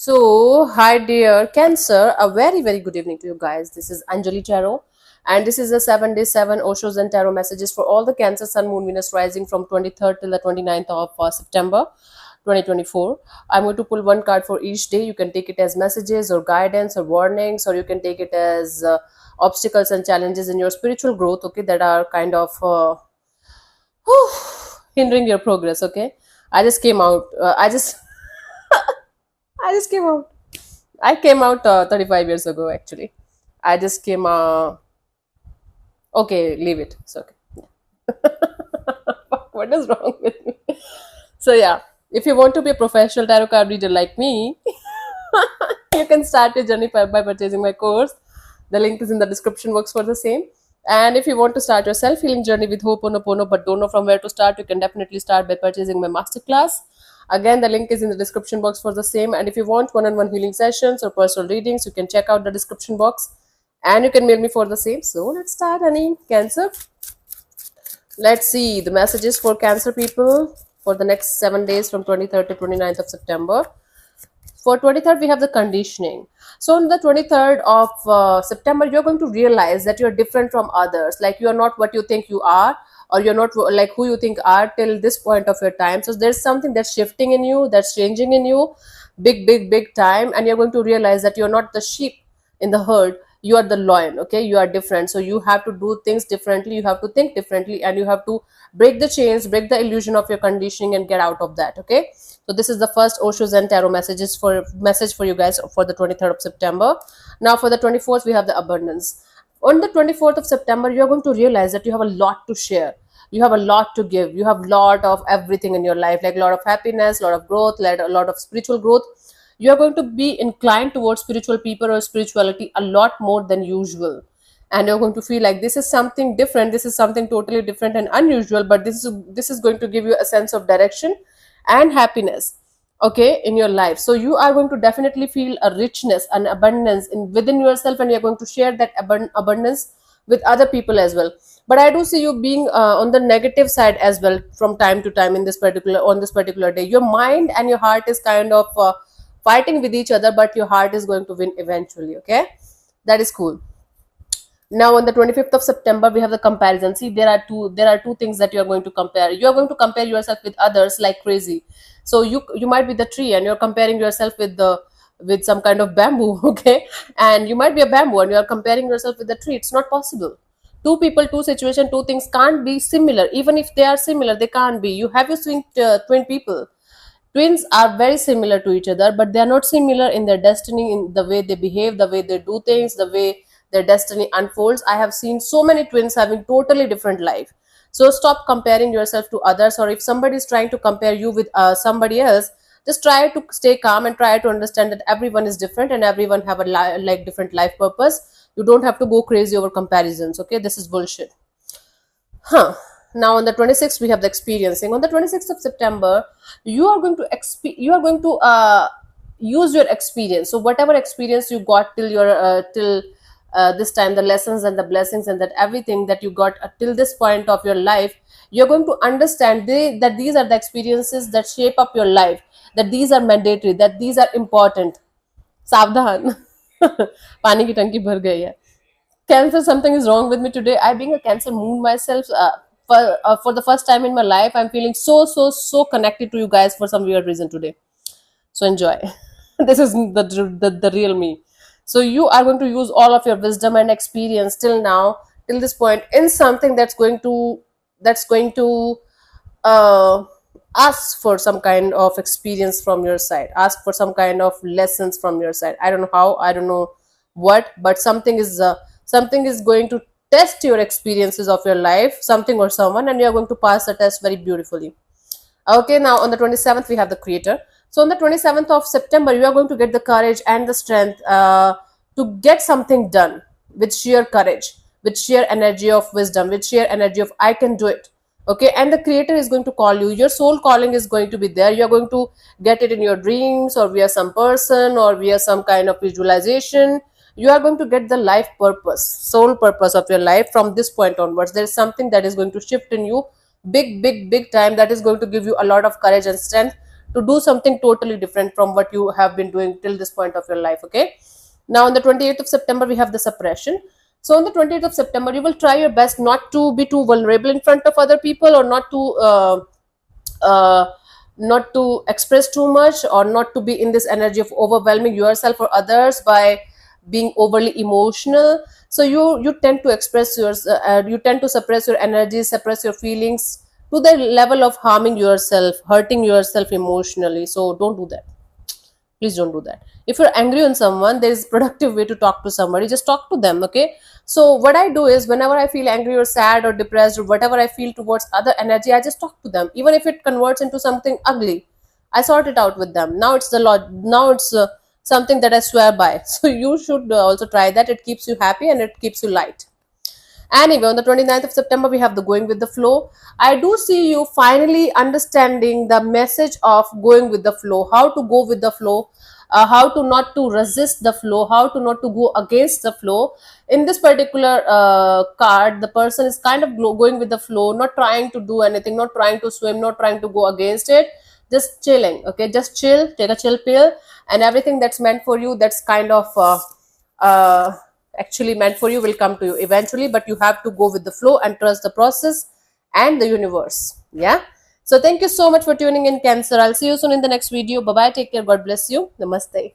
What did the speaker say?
Hi dear Cancer, a very good evening to you guys. This is Anjali Tarot, and this is the 7-day 7 Oshos and Tarot messages for all the Cancer Sun, Moon, Venus rising from 23rd till the 29th of September 2024. I'm going to pull one card for each day. You can take it as messages or guidance or warnings, or you can take it as obstacles and challenges in your spiritual growth, okay, that are kind of hindering your progress, okay. I just came out. I just came out. I came out 35 years ago, actually. I just came. Okay, leave it. It's okay. What is wrong with me? So, yeah, if you want to be a professional tarot card reader like me, you can start your journey by purchasing my course. The link is in the description box for the same. And if you want to start your self healing journey with Ho'oponopono but don't know from where to start, you can definitely start by purchasing my masterclass. Again, the link is in the description box for the same. And if you want one on one healing sessions or personal readings, you can check out the description box and you can mail me for the same. So, let's start, honey. Cancer. Let's see the messages for Cancer people for the next 7 days from 23rd to 29th of September. For 23rd, we have the conditioning. So on the 23rd of September, you're going to realize that you're different from others. Like you're not what you think you are, or you're not like who you think are till this point of your time. So there's something that's shifting in you, that's changing in you, big time. And you're going to realize that you're not the sheep in the herd. You are the lion, okay? You are different. So you have to do things differently. You have to think differently, and you have to break the chains, break the illusion of your conditioning, and get out of that, okay? So this is the first Osho Zen Tarot message for you guys for the 23rd of September. Now for the 24th, we have the abundance. On the 24th of September, you are going to realize that you have a lot to share. You have a lot to give. You have a lot of everything in your life, like a lot of happiness, a lot of growth, like a lot of spiritual growth. You are going to be inclined towards spiritual people or spirituality a lot more than usual, and you're going to feel like this is something different, this is something totally different and unusual, but this is going to give you a sense of direction and happiness, okay, in your life. So you are going to definitely feel a richness and abundance in within yourself, and you're going to share that abundance with other people as well. But I do see you being on the negative side as well from time to time in this particular day. Your mind and your heart is kind of fighting with each other, but your heart is going to win eventually, okay. That is cool. Now on the 25th of September, we have the comparison. See, there are two things that you are going to compare. You are going to compare yourself with others like crazy. So you might be the tree and you're comparing yourself with some kind of bamboo, okay. And you might be a bamboo and you are comparing yourself with the tree. It's not possible. Two people, two situation, two things can't be similar. Even if they are similar, they can't be. You have you seen twin people. Twins are very similar to each other, but they are not similar in their destiny, in the way they behave, the way they do things, the way their destiny unfolds. I have seen so many twins having totally different life. So stop comparing yourself to others, or if somebody is trying to compare you with somebody else, just try to stay calm and try to understand that everyone is different and everyone have a like different life purpose. You don't have to go crazy over comparisons, okay? This is bullshit. Now on the 26th, we have the experiencing. On the 26th of September, you are going to use your experience. So whatever experience you got till your till this time, the lessons and the blessings and that everything that you got till this point of your life, you're going to understand that these are the experiences that shape up your life, that these are mandatory, that these are important. सावधान. पानी की टंकी भर गई है. Cancer, something is wrong with me today. I being a Cancer moon myself, for the first time in my life, I'm feeling so connected to you guys for some weird reason today. So enjoy. This is the real me. So you are going to use all of your wisdom and experience till now, till this point, in something that's going to uh, ask for some kind of experience from your side, ask for some kind of lessons from your side. I don't know how, I don't know what, but something is going to test your experiences of your life, something or someone, and you are going to pass the test very beautifully. Okay, now on the 27th, we have the creator. So on the 27th of September, you are going to get the courage and the strength to get something done with sheer courage, with sheer energy of wisdom, with sheer energy of I can do it. Okay, and the creator is going to call you. Your soul calling is going to be there. You're going to get it in your dreams or via some person or via some kind of visualization. You are going to get the life purpose, soul purpose of your life from this point onwards. There is something that is going to shift in you big time, that is going to give you a lot of courage and strength to do something totally different from what you have been doing till this point of your life. Okay, now on the 28th of September we have the suppression. So on the 28th of September you will try your best not to be too vulnerable in front of other people, or uh, not to express too much, or not to be in this energy of overwhelming yourself or others by being overly emotional. So you tend to express you tend to suppress your energy, suppress your feelings to the level of harming yourself, hurting yourself emotionally. So don't do that. Please don't do that. If you're angry on someone, there is productive way to talk to somebody. Just talk to them. Okay, so what I do is, whenever I feel angry or sad or depressed or whatever I feel towards other energy, I just talk to them. Even if it converts into something ugly, I sort it out with them. Now it's the law. Now it's something that I swear by. So you should also try that. It keeps you happy and it keeps you light. Anyway, on the 29th of September, we have the going with the flow. I do see you finally understanding the message of going with the flow, how to go with the flow, how to not to resist the flow, how to not to go against the flow. In this particular card, the person is kind of going with the flow, not trying to do anything, not trying to swim, not trying to go against it, just chilling. Okay, just chill, take a chill pill, and everything that's meant for you, that's kind of actually meant for you, will come to you eventually. But you have to go with the flow and trust the process and the universe. Yeah, so thank you so much for tuning in, Cancer. I'll see you soon in the next video. Bye bye, take care, God bless you, namaste.